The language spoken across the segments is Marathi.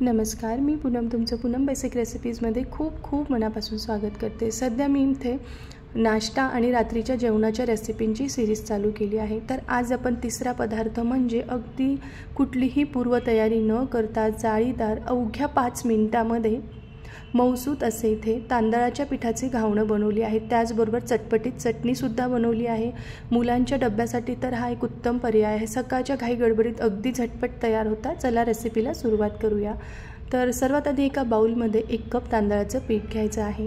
नमस्कार, मी पूनम तुमचं पूनम बेसिक रेसिपीजमध्ये खूप मनापासून स्वागत करते। सध्या मी इथे नाश्ता आणि रात्रीच्या जेवणाच्या रेसिपींची सीरीज चालू केली आहे। तर आज आपण तिसरा पदार्थ म्हणजे अगदी कुठलीही पूर्वतयारी न करता जाळीदार अवघ्या 5 मिनिटांमध्ये मऊसूत असे इथे तांदळाच्या पिठाचे घावणं बनवली आहे। त्याचबरोबर चटपटीत चटणीसुद्धा बनवली आहे। मुलांच्या डब्यासाठी तर हा एक उत्तम पर्याय आहे। सकाळच्या घाई गडबडीत अगदी झटपट तयार होता। चला रेसिपीला सुरुवात करूया। तर सर्वात आधी एका बाउलमध्ये 1 कप तांदळाचं पीठ घ्यायचं आहे।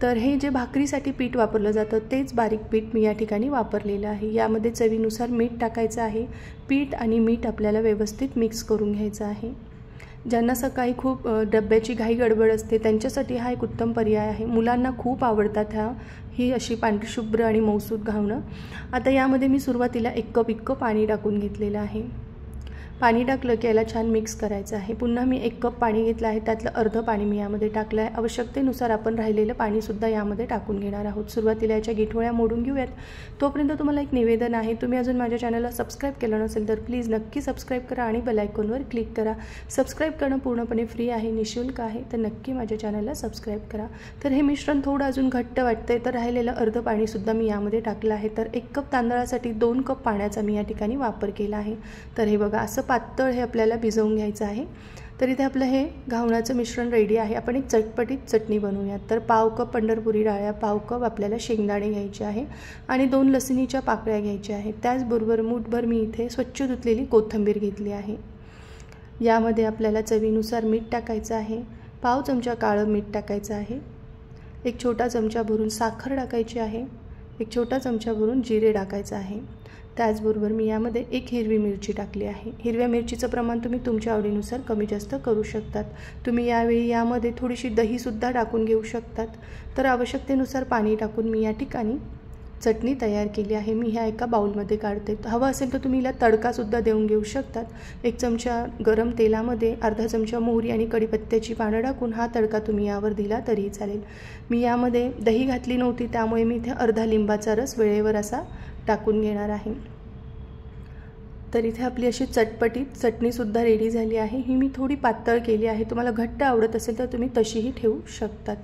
तर हे जे भाकरीसाठी पीठ वापरलं जातं तेच बारीक पीठ मी या ठिकाणी वापरलेलं आहे। यामध्ये चवीनुसार मीठ टाकायचं आहे। पीठ आणि मीठ आपल्याला व्यवस्थित मिक्स करून घ्यायचं आहे। ज्यांना सकाळी खूप डब्याची घाई गडबड असते त्यांच्यासाठी हा एक उत्तम पर्याय आहे। मुलांना खूप आवडतात ही अशी पांढरशुभ्र आणि मऊसूत घावणं। आता यामध्ये मी सुरुवातीला 1 कप इतकं पाणी टाकून घेतलेलं आहे। पाणी टाकलं की याला छान मिक्स करायचं आहे। पुन्हा मी 1 कप पाणी घेतलं आहे, त्यातलं अर्ध पाणी मी यामध्ये टाकलं आहे। आवश्यकतेनुसार आपण राहिलेलं पाणीसुद्धा यामध्ये टाकून घेणार आहोत। सुरुवातीला याच्या गिठोळ्या मोडून घेऊयात। तोपर्यंत तुम्हाला एक निवेदन आहे, तुम्ही अजून माझ्या चॅनलला सबस्क्राईब केलं नसेल तर प्लीज नक्की सबस्क्राईब करा आणि बेल आयकॉनवर क्लिक करा। सबस्क्राईब करणं पूर्णपणे फ्री आहे, निःशुल्क आहे, तर नक्की माझ्या चॅनलला सबस्क्राईब करा। तर हे मिश्रण थोडं अजून घट्ट वाटतंय तर राहिलेलं अर्ध पाणीसुद्धा मी यामध्ये टाकलं आहे। तर 1 कप तांदळासाठी 2 कप पाण्याचा मी या ठिकाणी वापर केला आहे। तर हे बघा असं पातळ हे आपल्याला भिजवून घ्यायचं आहे। तर इथे आपलं हे घावणाचं मिश्रण रेडी आहे। आपण एक चटपटीत चटणी बनवूयात। तर पाव कप पंढरपुरी डाळ्या, पाव कप आपल्याला शेंगदाणे घ्यायचे आहे आणि 2 लसणीच्या पाकळ्या घ्यायच्या आहेत। त्याचबरोबर मूठभर मी इथे स्वच्छ धुतलेली कोथिंबीर घेतली आहे। यामध्ये आपल्याला चवीनुसार मीठ टाकायचं आहे। पाव चमचा काळं मीठ टाकायचं आहे। 1 छोटा चमचा भरून साखर टाकायची आहे। 1 छोटा चमचा भरून जिरे टाकायचं आहे। त्याचबरोबर मी यामध्ये 1 हिरवी मिरची टाकली आहे। हिरव्या मिरचीचं प्रमाण तुम्ही तुमच्या आवडीनुसार कमी जास्त करू शकतात। तुम्ही यावेळी यामध्ये थोडीशी दहीसुद्धा टाकून घेऊ शकतात। तर आवश्यकतेनुसार पाणी टाकून मी या ठिकाणी चटणी तयार केली आहे। मी ह्या एका बाउलमध्ये काढते। हवं असेल तर तुम्ही हिला तडकासुद्धा देऊन घेऊ शकतात। 1 चमचा गरम तेलामध्ये अर्धा चमचा मोहरी आणि कढीपत्त्याची पानं टाकून हा तडका तुम्ही यावर दिला तरीही चालेल। मी यामध्ये दही घातली नव्हती त्यामुळे मी इथे अर्धा लिंबाचा रस वेळेवर असा टाकून घेणार आहे। तर इथे आपली अशी चटपटीत चटणीसुद्धा रेडी झाली आहे। ही मी थोडी पातळ केली आहे। तुम्हाला घट्ट आवडत असेल तर तुम्ही तशीही ठेवू शकतात।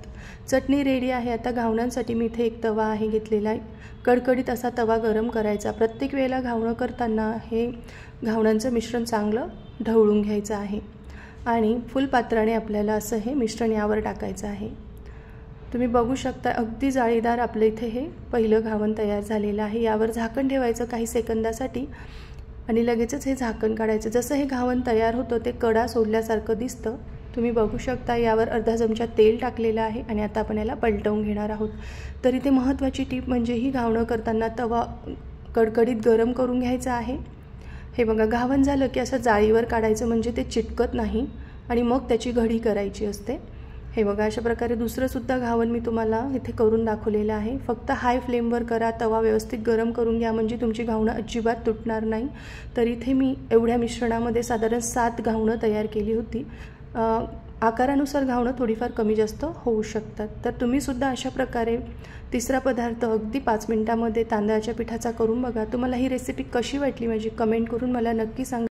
चटणी रेडी आहे। आता घावणांसाठी मी इथे एक तवा आहे घेतलेला आहे। कडकडीत असा तवा गरम करायचा। प्रत्येक वेळेला घावणं करताना हे घावणांचं मिश्रण चांगलं ढवळून घ्यायचं आहे आणि फुलपात्राने आपल्याला असं हे मिश्रण यावर टाकायचं आहे। तुम्ही बघू शकता अगदी जाळीदार आपलं इथे हे पहिलं घावण तयार झालेलं आहे। यावर झाकण ठेवायचं काही सेकंदासाठी आणि लगेचच हे झाकण काढायचं। जसं हे घावण तयार होतं ते कडा सोडल्यासारखं दिसतं। तुम्ही बघू शकता यावर अर्धा चमचा तेल टाकलेलं आहे आणि आता आपण याला पलटवून घेणार आहोत। तर इथे महत्त्वाची टीप म्हणजे ही घावणं करताना तवा कडकडीत गरम करून घ्यायचा आहे। हे बघा घावण झालं की असं जाळीवर काढायचं म्हणजे ते चिटकत नाही आणि मग त्याची घडी करायची असते। हे बघा अशा प्रकारे दुसरंसुद्धा घावण मी तुम्हाला इथे करून दाखवलेलं आहे। फक्त हाय फ्लेमवर करा, तवा व्यवस्थित गरम करून घ्या म्हणजे तुमची घावणं अजिबात तुटणार नाही। तर इथे मी एवढ्या मिश्रणामध्ये साधारण 7 घावणं तयार केली होती। आकारानुसार घावणं थोडीफार कमी जास्त होऊ शकतात। तर तुम्हीसुद्धा अशा प्रकारे तिसरा पदार्थ अगदी 5 मिनिटांमध्ये तांदळाच्या पिठाचा करून बघा। तुम्हाला ही रेसिपी कशी वाटली माझी कमेंट करून मला नक्की सांगा।